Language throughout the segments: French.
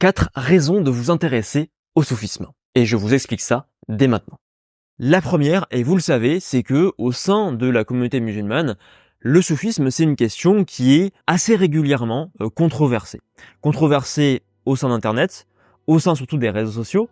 4 raisons de vous intéresser au soufisme. Et je vous explique ça dès maintenant. La première, et vous le savez, c'est que au sein de la communauté musulmane, le soufisme, c'est une question qui est assez régulièrement controversée. Controversée au sein d'Internet, au sein surtout des réseaux sociaux,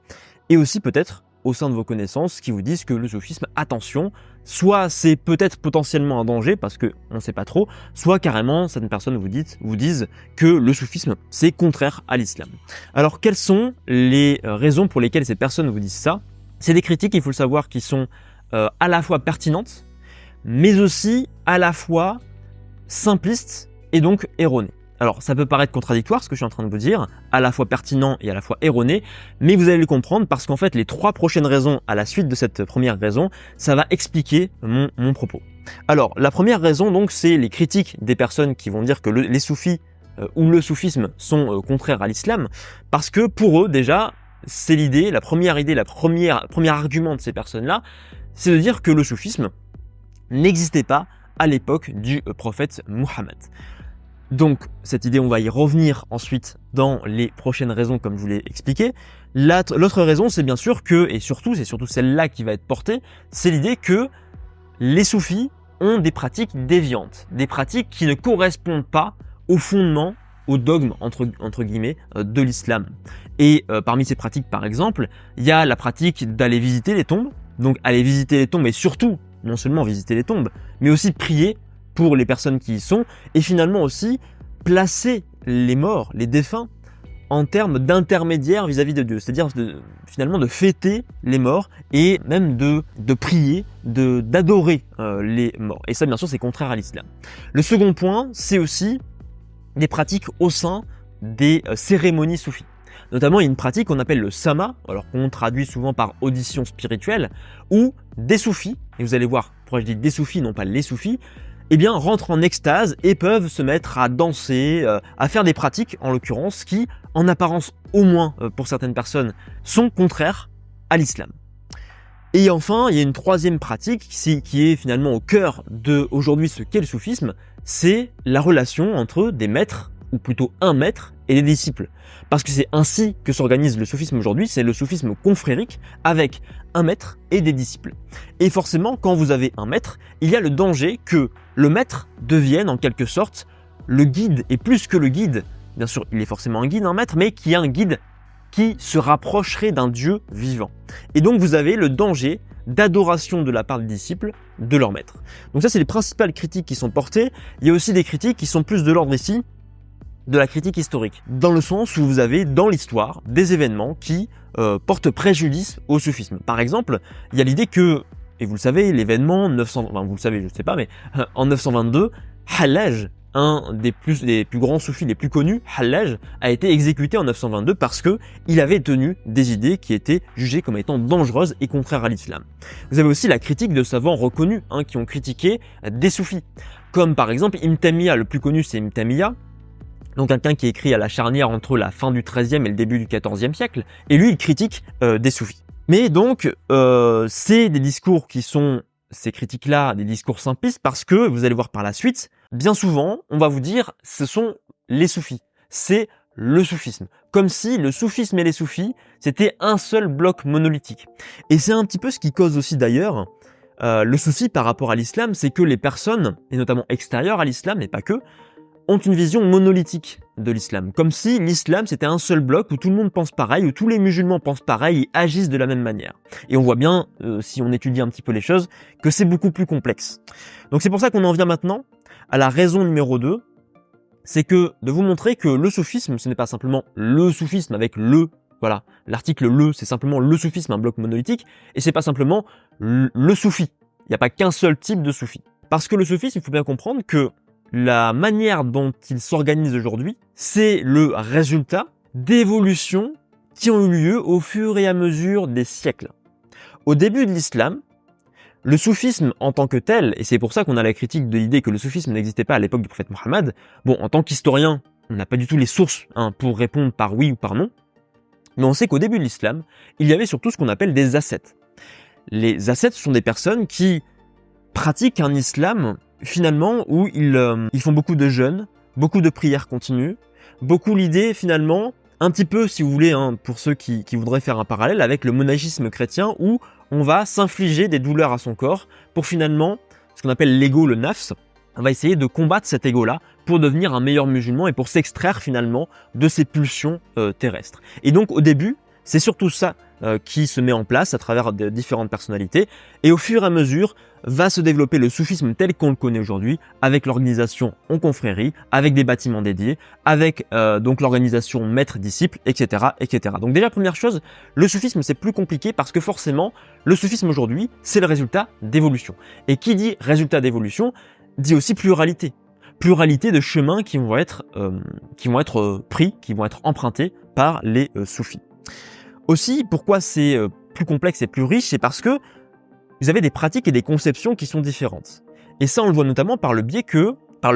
et aussi peut-être au sein de vos connaissances qui vous disent que le soufisme, attention, soit c'est peut-être potentiellement un danger parce qu'on ne sait pas trop, soit carrément certaines personnes vous disent que le soufisme c'est contraire à l'islam. Alors quelles sont les raisons pour lesquelles ces personnes vous disent ça? C'est des critiques, il faut le savoir, qui sont à la fois pertinentes, mais aussi à la fois simplistes et donc erronées. Alors, ça peut paraître contradictoire, ce que je suis en train de vous dire, à la fois pertinent et à la fois erroné, mais vous allez le comprendre parce qu'en fait, les 3 prochaines raisons à la suite de cette première raison, ça va expliquer mon propos. Alors, la première raison, donc, c'est les critiques des personnes qui vont dire que les soufis ou le soufisme sont contraires à l'islam, parce que pour eux, déjà, c'est l'idée, la première premier argument de ces personnes-là, c'est de dire que le soufisme n'existait pas à l'époque du prophète Muhammad. Donc, cette idée, on va y revenir ensuite dans les prochaines raisons, comme je vous l'ai expliqué. L'autre raison, c'est bien sûr que, et surtout, c'est surtout celle-là qui va être portée, c'est l'idée que les soufis ont des pratiques déviantes, des pratiques qui ne correspondent pas au fondement, au dogme, entre guillemets, de l'islam. Et parmi ces pratiques, par exemple, il y a la pratique d'aller visiter les tombes, donc aller visiter les tombes et surtout, non seulement visiter les tombes, mais aussi prier pour les personnes qui y sont, et finalement aussi placer les morts, les défunts, en termes d'intermédiaires vis-à-vis de Dieu, c'est-à-dire finalement de fêter les morts et même de prier, d'adorer les morts. Et ça, bien sûr, c'est contraire à l'islam. Le second point, c'est aussi des pratiques au sein des cérémonies soufis. Notamment, il y a une pratique qu'on appelle le sama, alors qu'on traduit souvent par audition spirituelle, où des soufis, et vous allez voir pourquoi je dis des soufis, non pas les soufis, eh bien, rentrent en extase et peuvent se mettre à danser, à faire des pratiques, en l'occurrence, qui, en apparence, au moins pour certaines personnes, sont contraires à l'islam. Et enfin, il y a une troisième pratique qui est finalement au cœur de aujourd'hui ce qu'est le soufisme, c'est la relation entre des maîtres, ou plutôt un maître, et des disciples. Parce que c'est ainsi que s'organise le soufisme aujourd'hui, c'est le soufisme confrérique avec un maître et des disciples. Et forcément, quand vous avez un maître, il y a le danger que le maître devienne en quelque sorte le guide, et plus que le guide, bien sûr il est forcément un guide, un maître, mais qui est un guide qui se rapprocherait d'un Dieu vivant. Et donc vous avez le danger d'adoration de la part des disciples de leur maître. Donc ça, c'est les principales critiques qui sont portées. Il y a aussi des critiques qui sont plus de l'ordre ici de la critique historique, dans le sens où vous avez dans l'histoire des événements qui portent préjudice au soufisme. Par exemple, il y a l'idée que, et vous le savez, l'événement 900, enfin vous le savez, je ne sais pas, mais en 922, Hallaj, un des plus grands soufis les plus connus, Hallaj, a été exécuté en 922 parce que il avait tenu des idées qui étaient jugées comme étant dangereuses et contraires à l'islam. Vous avez aussi la critique de savants reconnus qui ont critiqué des soufis, comme par exemple Ibn Taymiyyah, le plus connu c'est Ibn Taymiyyah, donc quelqu'un qui écrit à la charnière entre la fin du XIIIe et le début du XIVe siècle, et lui il critique des soufis. Mais donc c'est des discours qui sont, ces critiques-là, des discours simplistes parce que, vous allez voir par la suite, bien souvent on va vous dire ce sont les soufis, c'est le soufisme. Comme si le soufisme et les soufis c'était un seul bloc monolithique. Et c'est un petit peu ce qui cause aussi d'ailleurs le souci par rapport à l'islam, c'est que les personnes, et notamment extérieures à l'islam, mais pas que, ont une vision monolithique de l'islam, comme si l'islam c'était un seul bloc où tout le monde pense pareil, où tous les musulmans pensent pareil et agissent de la même manière. Et on voit bien, si on étudie un petit peu les choses, que c'est beaucoup plus complexe. Donc c'est pour ça qu'on en vient maintenant à la raison numéro 2, c'est que de vous montrer que le soufisme, ce n'est pas simplement le soufisme avec voilà, l'article le, c'est simplement le soufisme, un bloc monolithique, et c'est pas simplement le soufi. Il n'y a pas qu'un seul type de soufi. Parce que le soufisme, il faut bien comprendre que la manière dont il s'organise aujourd'hui, c'est le résultat d'évolutions qui ont eu lieu au fur et à mesure des siècles. Au début de l'islam, le soufisme en tant que tel, et c'est pour ça qu'on a la critique de l'idée que le soufisme n'existait pas à l'époque du prophète Mohammed, bon, en tant qu'historien, on n'a pas du tout les sources pour répondre par oui ou par non, mais on sait qu'au début de l'islam, il y avait surtout ce qu'on appelle des ascètes. Les ascètes sont des personnes qui pratiquent un islam finalement où ils font beaucoup de jeûnes, beaucoup de prières continues, beaucoup l'idée finalement Un petit peu, si vous voulez, hein, pour ceux qui voudraient faire un parallèle avec le monachisme chrétien où on va s'infliger des douleurs à son corps pour finalement, ce qu'on appelle l'ego, le nafs, on va essayer de combattre cet ego-là pour devenir un meilleur musulman et pour s'extraire finalement de ces pulsions terrestres. Et donc au début, c'est surtout ça qui se met en place à travers de différentes personnalités et au fur et à mesure va se développer le soufisme tel qu'on le connaît aujourd'hui avec l'organisation en confrérie, avec des bâtiments dédiés, avec donc l'organisation maître-disciple, etc., etc. Donc déjà première chose, le soufisme c'est plus compliqué parce que forcément le soufisme aujourd'hui c'est le résultat d'évolution. Et qui dit résultat d'évolution dit aussi pluralité. Pluralité de chemins qui vont être pris, qui vont être empruntés par les soufis. Aussi, pourquoi c'est plus complexe et plus riche, c'est parce que vous avez des pratiques et des conceptions qui sont différentes. Et ça, on le voit notamment par le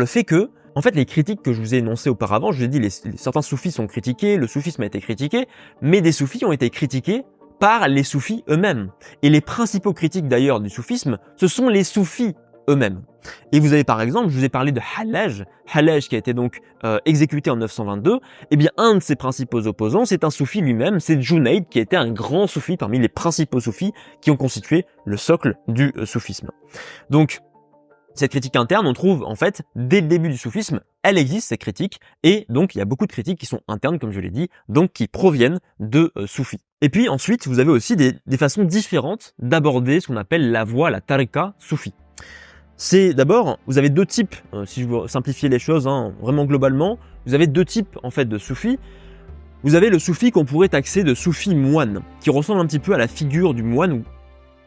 fait que, en fait, les critiques que je vous ai énoncées auparavant, je vous ai dit, certains soufis sont critiqués, le soufisme a été critiqué, mais des soufis ont été critiqués par les soufis eux-mêmes. Et les principaux critiques d'ailleurs du soufisme, ce sont les soufis eux-mêmes. Et vous avez par exemple, je vous ai parlé de Hallaj qui a été donc exécuté en 922, eh bien un de ses principaux opposants, c'est un soufi lui-même, c'est Junayd qui était un grand soufi parmi les principaux soufis qui ont constitué le socle du soufisme. Donc, cette critique interne, on trouve en fait, dès le début du soufisme, elle existe ces critiques, et donc il y a beaucoup de critiques qui sont internes, comme je l'ai dit, donc qui proviennent de soufis. Et puis ensuite, vous avez aussi des façons différentes d'aborder ce qu'on appelle la voie, la tariqa soufi. C'est d'abord, vous avez deux types, si je veux simplifier les choses, hein, vraiment globalement, vous avez deux types en fait de soufis. Vous avez le soufi qu'on pourrait taxer de soufi moine, qui ressemble un petit peu à la figure du moine, ou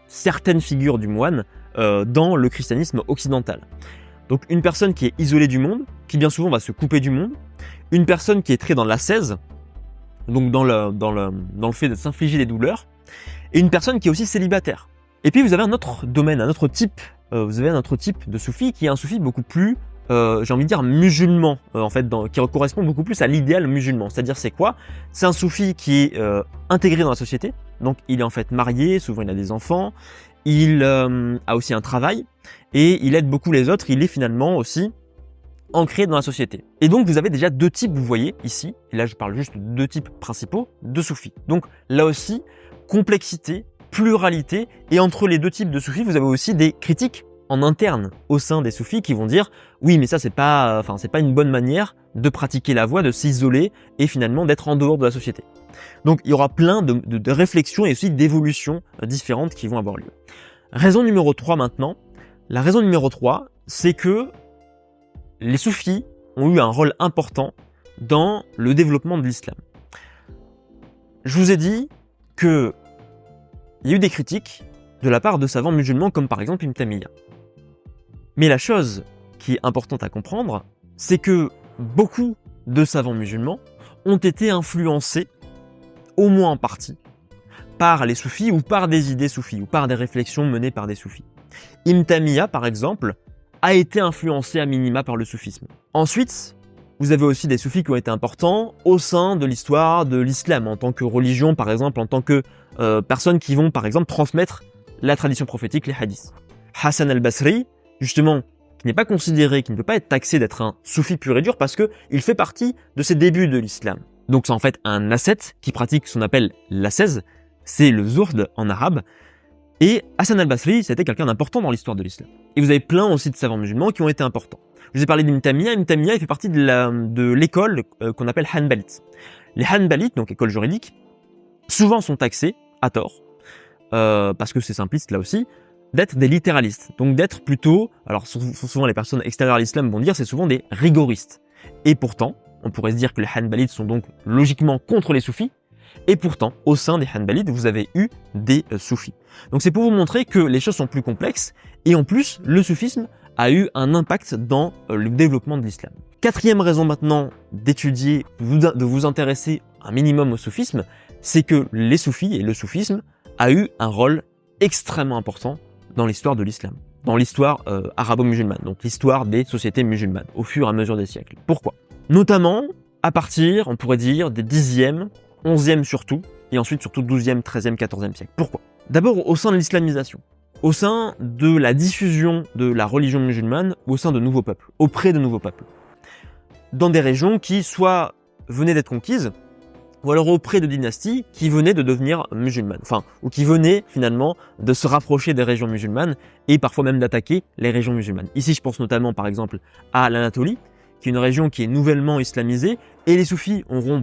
certaines figures du moine, dans le christianisme occidental. Donc une personne qui est isolée du monde, qui bien souvent va se couper du monde, une personne qui est très dans l'ascèse, donc dans le fait de s'infliger des douleurs, et une personne qui est aussi célibataire. Et puis vous avez un autre domaine, un autre type de soufi qui est un soufi beaucoup plus, j'ai envie de dire musulman, en fait, qui correspond beaucoup plus à l'idéal musulman. C'est-à-dire c'est quoi? C'est un soufi qui est intégré dans la société, donc il est en fait marié, souvent il a des enfants, il a aussi un travail, et il aide beaucoup les autres, il est finalement aussi ancré dans la société. Et donc vous avez déjà deux types, vous voyez ici, et là je parle juste de deux types principaux de soufis. Donc là aussi, complexité, pluralité, et entre les deux types de soufis, vous avez aussi des critiques en interne au sein des soufis qui vont dire oui mais ça c'est pas une bonne manière de pratiquer la voie, de s'isoler et finalement d'être en dehors de la société. Donc il y aura plein de réflexions et aussi d'évolutions différentes qui vont avoir lieu. Raison numéro 3 maintenant. La raison numéro 3, c'est que les soufis ont eu un rôle important dans le développement de l'islam. Je vous ai dit que il y a eu des critiques de la part de savants musulmans comme par exemple Ibn Taymiyyah. Mais la chose qui est importante à comprendre, c'est que beaucoup de savants musulmans ont été influencés, au moins en partie, par les soufis ou par des idées soufis ou par des réflexions menées par des soufis. Ibn Taymiyyah, par exemple, a été influencé à minima par le soufisme. Ensuite, vous avez aussi des soufis qui ont été importants au sein de l'histoire de l'islam, en tant que religion, par exemple, en tant que personnes qui vont, par exemple, transmettre la tradition prophétique, les hadiths. Hassan al-Basri, justement, qui n'est pas considéré, qui ne peut pas être taxé d'être un soufi pur et dur parce qu'il fait partie de ces débuts de l'islam. Donc c'est en fait un ascète qui pratique ce qu'on appelle l'ascèse, c'est le zourd en arabe, et Hassan al-Basri, c'était quelqu'un d'important dans l'histoire de l'islam. Et vous avez plein aussi de savants musulmans qui ont été importants. Je vous ai parlé d'Ibn Taymiyyah. Ibn Taymiyyah, il fait partie de l'école qu'on appelle Hanbalites. Les Hanbalites, donc école juridique, souvent sont taxés, à tort, parce que c'est simpliste là aussi, d'être des littéralistes. Donc d'être plutôt, alors souvent les personnes extérieures à l'islam vont dire, c'est souvent des rigoristes. Et pourtant, on pourrait se dire que les Hanbalites sont donc logiquement contre les soufis, et pourtant, au sein des Hanbalites, vous avez eu des soufis. Donc c'est pour vous montrer que les choses sont plus complexes, et en plus, le soufisme a eu un impact dans le développement de l'islam. Quatrième raison maintenant d'étudier, de vous intéresser un minimum au soufisme, c'est que les soufis et le soufisme a eu un rôle extrêmement important dans l'histoire de l'islam, dans l'histoire arabo-musulmane, donc l'histoire des sociétés musulmanes, au fur et à mesure des siècles. Pourquoi? Notamment à partir, on pourrait dire, des 10e, 11e surtout, et ensuite surtout 12e, 13e, 14e siècle. Pourquoi? D'abord au sein de l'islamisation, au sein de la diffusion de la religion musulmane au sein de nouveaux peuples, auprès de nouveaux peuples, dans des régions qui soit venaient d'être conquises, ou alors auprès de dynasties qui venaient de devenir musulmanes, enfin, ou qui venaient finalement de se rapprocher des régions musulmanes et parfois même d'attaquer les régions musulmanes. Ici, je pense notamment par exemple à l'Anatolie, qui est une région qui est nouvellement islamisée, et les soufis auront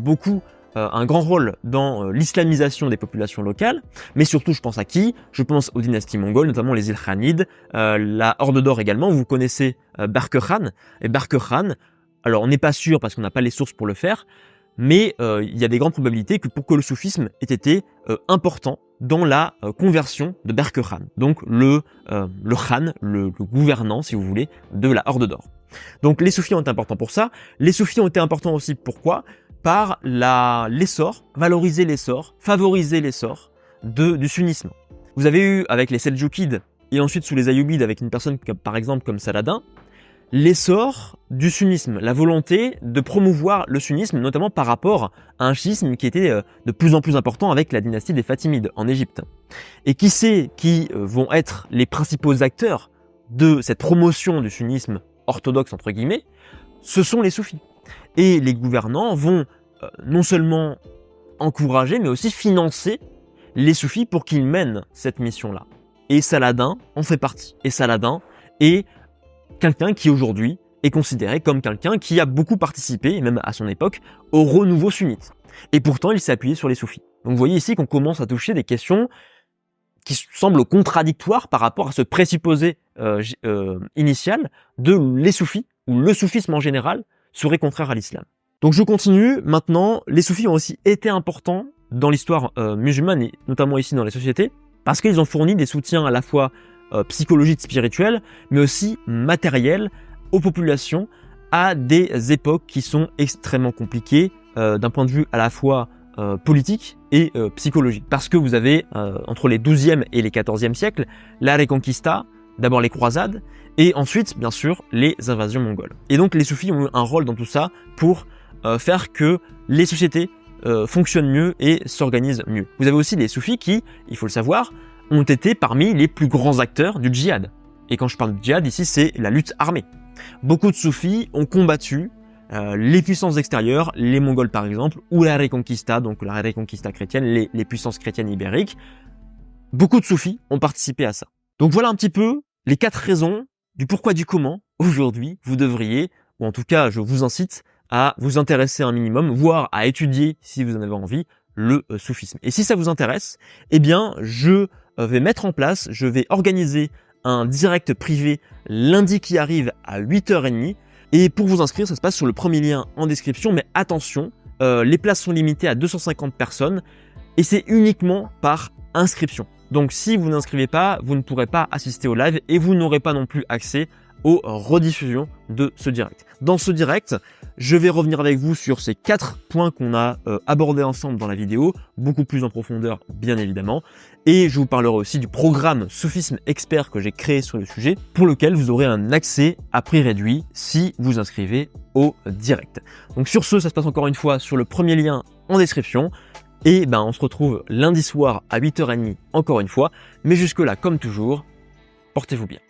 un grand rôle dans l'islamisation des populations locales, mais surtout je pense à qui? Je pense aux dynasties mongoles, notamment les Ilkhanides, la Horde d'Or également. Vous connaissez Barke Khan, et Barke Khan, alors on n'est pas sûr parce qu'on n'a pas les sources pour le faire, mais il y a des grandes probabilités pour que le soufisme ait été important dans la conversion de Barke Khan, donc le Khan, le gouvernant si vous voulez, de la Horde d'Or. Donc les soufis ont été importants pour ça. Les soufis ont été importants aussi pourquoi? Par l'essor, valoriser l'essor, favoriser l'essor du sunnisme. Vous avez eu avec les Seldjoukides et ensuite sous les Ayyubides avec une personne par exemple comme Saladin, l'essor du sunnisme, la volonté de promouvoir le sunnisme, notamment par rapport à un chiisme qui était de plus en plus important avec la dynastie des Fatimides en Égypte. Et qui sait qui vont être les principaux acteurs de cette promotion du sunnisme orthodoxe entre guillemets? Ce sont les soufis. Et les gouvernants vont non seulement encourager, mais aussi financer les soufis pour qu'ils mènent cette mission-là. Et Saladin en fait partie. Et Saladin est quelqu'un qui aujourd'hui est considéré comme quelqu'un qui a beaucoup participé, même à son époque, au renouveau sunnite. Et pourtant, il s'est appuyé sur les soufis. Donc vous voyez ici qu'on commence à toucher des questions qui semblent contradictoires par rapport à ce présupposé initial de les soufis, ou le soufisme en général, serait contraire à l'islam. Donc je continue. Maintenant, les soufis ont aussi été importants dans l'histoire musulmane, et notamment ici dans les sociétés, parce qu'ils ont fourni des soutiens à la fois psychologiques, spirituels, mais aussi matériels aux populations à des époques qui sont extrêmement compliquées d'un point de vue à la fois politique et psychologique. Parce que vous avez, entre les 12e et les 14e siècles, la Reconquista, d'abord les croisades, et ensuite, bien sûr, les invasions mongoles. Et donc les soufis ont eu un rôle dans tout ça pour faire que les sociétés fonctionnent mieux et s'organisent mieux. Vous avez aussi des soufis qui, il faut le savoir, ont été parmi les plus grands acteurs du djihad. Et quand je parle de djihad, ici, c'est la lutte armée. Beaucoup de soufis ont combattu les puissances extérieures, les Mongols par exemple, ou la Reconquista, donc la Reconquista chrétienne, les puissances chrétiennes ibériques. Beaucoup de soufis ont participé à ça. Donc voilà un petit peu les 4 raisons du pourquoi du comment, aujourd'hui, vous devriez, ou en tout cas, je vous incite à vous intéresser un minimum, voire à étudier, si vous en avez envie, le soufisme. Et si ça vous intéresse, eh bien, je vais mettre en place, je vais organiser un direct privé lundi qui arrive à 8h30. Et pour vous inscrire, ça se passe sur le premier lien en description. Mais attention, les places sont limitées à 250 personnes et c'est uniquement par inscription. Donc si vous n'inscrivez pas, vous ne pourrez pas assister au live et vous n'aurez pas non plus accès aux rediffusions de ce direct. Dans ce direct, je vais revenir avec vous sur ces 4 points qu'on a abordés ensemble dans la vidéo, beaucoup plus en profondeur bien évidemment, et je vous parlerai aussi du programme Soufisme Expert que j'ai créé sur le sujet, pour lequel vous aurez un accès à prix réduit si vous inscrivez au direct. Donc sur ce, ça se passe encore une fois sur le premier lien en description, et on se retrouve lundi soir à 8h30 encore une fois, mais jusque là, comme toujours, portez-vous bien.